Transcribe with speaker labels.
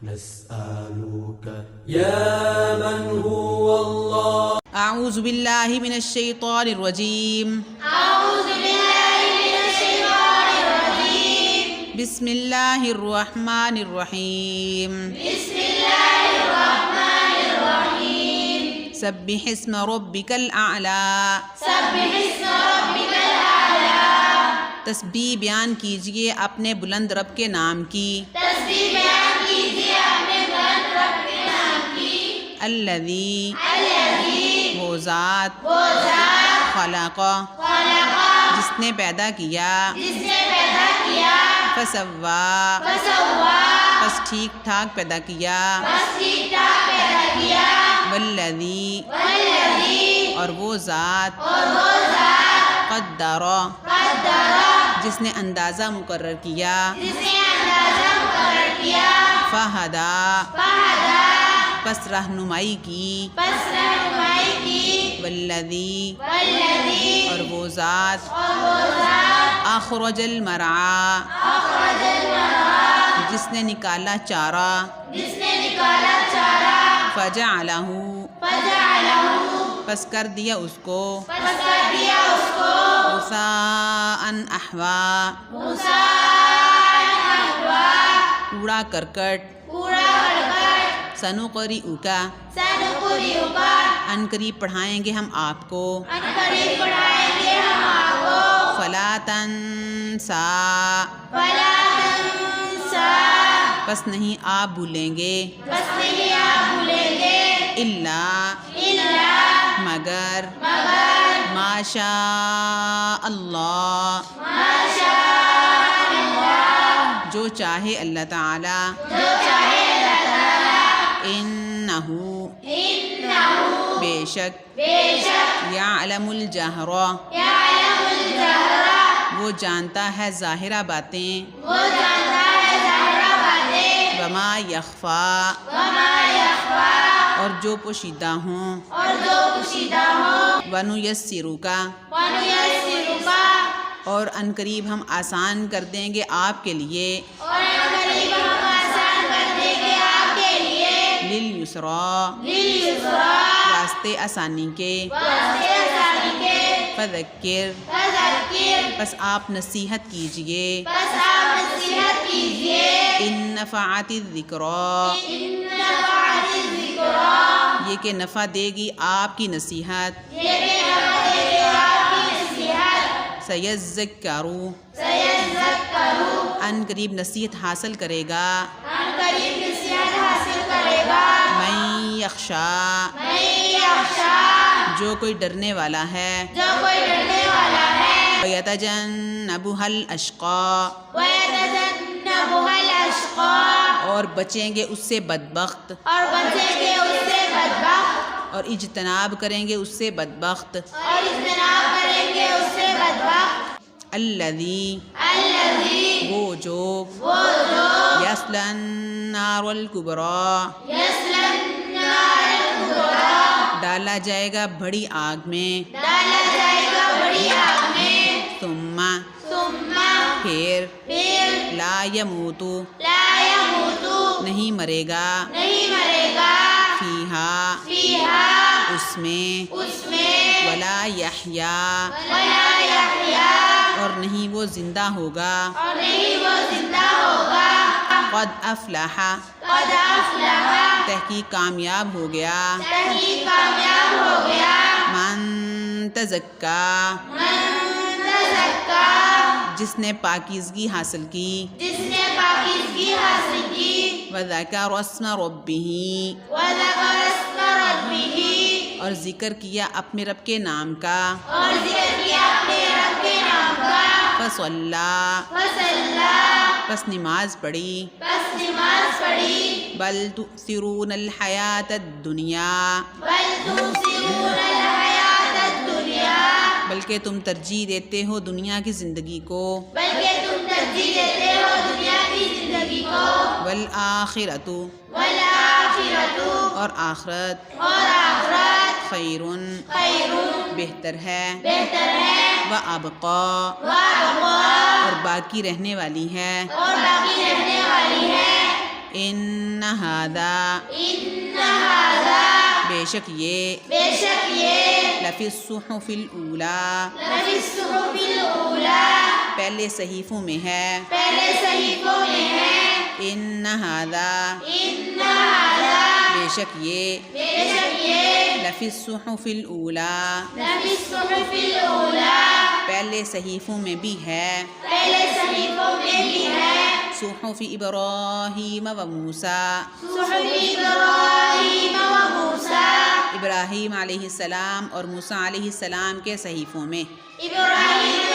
Speaker 1: نسألك يا من هو الله.
Speaker 2: اعوذ باللہ من الشیطان الرجیم.
Speaker 3: اعوذ باللہ من الشیطان الرجیم.
Speaker 2: بسم اللہ الرحمن الرحیم.
Speaker 3: بسم اللہ الرحمن الرحیم.
Speaker 2: سبح اسم ربک الاعلی.
Speaker 3: سبح اسم ربک الاعلی.
Speaker 2: تسبیح بیان کیجئے اپنے بلند رب کے نام کی.
Speaker 3: تسبیح بیان کیجیے اپنے بلند رب کے نام کی.
Speaker 2: الذی
Speaker 3: الذی
Speaker 2: وہ ذات
Speaker 3: وہ ذات
Speaker 2: خلق
Speaker 3: خلق
Speaker 2: جس نے پیدا کیا.
Speaker 3: جس نے پیدا کیا.
Speaker 2: فسوا
Speaker 3: فسوا
Speaker 2: بس ٹھیک ٹھاک پیدا کیا.
Speaker 3: بس ٹھیک ٹھاک پیدا کیا.
Speaker 2: والذی
Speaker 3: والذی
Speaker 2: اور وہ ذات
Speaker 3: اور وہ ذات
Speaker 2: قدر
Speaker 3: قدر
Speaker 2: جس نے اندازہ مقرر کیا.
Speaker 3: جس نے اندازہ مقرر کیا.
Speaker 2: فہدا
Speaker 3: فہدا
Speaker 2: پس رہنمائی کی.
Speaker 3: پس رہنمائی کی.
Speaker 2: والذی
Speaker 3: والذی
Speaker 2: اور وہ ذات
Speaker 3: اور وہ ذات
Speaker 2: اخرج المرعى
Speaker 3: اخرج المرعى
Speaker 2: جس نے نکالا چارہ.
Speaker 3: جس نے نکالا چارہ.
Speaker 2: فجعلہ
Speaker 3: فجعلہ
Speaker 2: پس کر دیا اس کو.
Speaker 3: پس کر دیا اس کو.
Speaker 2: غثاء احوا
Speaker 3: غثاء احوا
Speaker 2: کوڑا کرکٹ.
Speaker 3: کوڑا کرکٹ.
Speaker 2: سنقرئک
Speaker 3: سنقرئک
Speaker 2: ان قریب پڑھائیں گے ہم آپ کو.
Speaker 3: ان قریب پڑھائیں گے ہم آپ کو.
Speaker 2: فلا تنسا
Speaker 3: فلا تنسا
Speaker 2: پس نہیں آپ بھولیں گے.
Speaker 3: بس نہیں آپ بھولیں گے.
Speaker 2: الا مگر ما شاء اللہ
Speaker 3: ماشاء اللہ
Speaker 2: جو چاہے اللہ تعالی.
Speaker 3: جو چاہے اللہ تعالیٰ.
Speaker 2: انہو
Speaker 3: انہو
Speaker 2: بے شک
Speaker 3: بے شک
Speaker 2: یعلم الجہر
Speaker 3: یعلم الجہر
Speaker 2: وہ جانتا ہے ظاہرہ باتیں.
Speaker 3: وہ جانتا ہے ظاہرہ باتیں.
Speaker 2: وما یخفا
Speaker 3: وما یخفا
Speaker 2: اور جو پوشیدہ ہوں.
Speaker 3: اور جو پوشیدہ ہوں.
Speaker 2: ونیسرک
Speaker 3: ونیسرک
Speaker 2: اور ان قریب ہم آسان کر دیں گے آپ کے لیے.
Speaker 3: اور قریب ہم آسان کر دیں گے آپ کے لیے.
Speaker 2: للیسرا
Speaker 3: لیسرا
Speaker 2: راستے آسانی کے.
Speaker 3: واسطے آسانی کے.
Speaker 2: فذکر
Speaker 3: فذکر
Speaker 2: بس آپ نصیحت کیجئے.
Speaker 3: بس آپ نصیحت کیجیے.
Speaker 2: ان نفعت الذکریٰ
Speaker 3: ان نفعت الذکریٰ
Speaker 2: یہ کہ نفع دے گی آپ کی نصیحت.
Speaker 3: یہ کہ نفع دے گی آپ کی نصیحت.
Speaker 2: سیذکر
Speaker 3: سیذکر
Speaker 2: ان قریب نصیحت حاصل کرے گا.
Speaker 3: ان قریب نصیحت حاصل کرے گا.
Speaker 2: من یخشا
Speaker 3: من یخشا
Speaker 2: جو کوئی ڈرنے والا ہے.
Speaker 3: جو کوئی ڈرنے والا ہے.
Speaker 2: ویتجنبها الاشقی
Speaker 3: وَيَتَجَنَّبُهَا الْأَشْقَى
Speaker 2: اور بچیں گے اس سے بدبخت.
Speaker 3: اور بچیں گے اس سے بدبخت.
Speaker 2: اور اجتناب کریں گے اس سے بدبخت.
Speaker 3: اور اجتناب کریں گے اس سے بدبخت.
Speaker 2: الذی
Speaker 3: الذی
Speaker 2: وہ جو یصلی النار الکبریٰ
Speaker 3: یصلی النار الکبریٰ
Speaker 2: ڈالا جائے گا بڑی آگ میں.
Speaker 3: ڈالا جائے گا بڑی آگ میں.
Speaker 2: ثم
Speaker 3: ثم
Speaker 2: پھر
Speaker 3: پھر
Speaker 2: لا یموت
Speaker 3: لا یموت
Speaker 2: نہیں مرے گا.
Speaker 3: نہیں مرے گا.
Speaker 2: فیہا
Speaker 3: فیہا
Speaker 2: اس میں
Speaker 3: اس میں
Speaker 2: ولا یحیا
Speaker 3: ولا یحیا
Speaker 2: اور نہیں وہ زندہ ہوگا.
Speaker 3: اور نہیں وہ زندہ ہوگا.
Speaker 2: قد افلح
Speaker 3: قد افلح
Speaker 2: تحقیق کامیاب ہو گیا.
Speaker 3: تحقیق کامیاب ہو گیا.
Speaker 2: من تزکا
Speaker 3: من تزکا
Speaker 2: جس نے پاکیزگی حاصل کی.
Speaker 3: جس نے پاکیزگی حاصل کی.
Speaker 2: وذکر اسم ربہ
Speaker 3: وذکر اسم ربہ
Speaker 2: اور ذکر کیا اپنے رب کے نام کا.
Speaker 3: اور ذکر کیا اپنے رب کے نام کا.
Speaker 2: فصلی
Speaker 3: فصلی
Speaker 2: پس نماز پڑھی.
Speaker 3: بس نماز پڑھی.
Speaker 2: بل تؤثرون الحیات الدنیا
Speaker 3: بل تؤثرون الحیات الدنیا
Speaker 2: بلکہ تم ترجیح دیتے ہو دنیا کی زندگی کو.
Speaker 3: بلکہ تم ترجیح دیتے ہو دنیا کی زندگی کو.
Speaker 2: والآخرۃ
Speaker 3: والآخرۃ
Speaker 2: اور آخرت
Speaker 3: اور آخرت
Speaker 2: خیر
Speaker 3: خیر
Speaker 2: بہتر ہے.
Speaker 3: بہتر ہے.
Speaker 2: وابقا
Speaker 3: وابقا
Speaker 2: اور باقی رہنے والی ہے.
Speaker 3: اور باقی رہنے والی ہے.
Speaker 2: ان هذا
Speaker 3: إن هذا
Speaker 2: بے شک یہ
Speaker 3: بے شک یہ
Speaker 2: لفی الصحف الاولی
Speaker 3: لفی الصحف الأولى
Speaker 2: پہلے صحیفوں میں ہے
Speaker 3: پہلے صحیفوں میں ہے
Speaker 2: ان هذا
Speaker 3: إن هذا
Speaker 2: بے شک یہ
Speaker 3: بے شک یہ
Speaker 2: لفی الصحف الاولی
Speaker 3: لفی الصحف الأولى
Speaker 2: پہلے صحیفوں میں بھی ہے
Speaker 3: پہلے صحیفوں میں بھی ہے
Speaker 2: صحف ابراہیم و موسیٰ
Speaker 3: صحف إبراهيم وموسى
Speaker 2: ابراہیم علیہ السلام اور موسیٰ علیہ السلام کے صحیفوں میں
Speaker 3: إبراهيم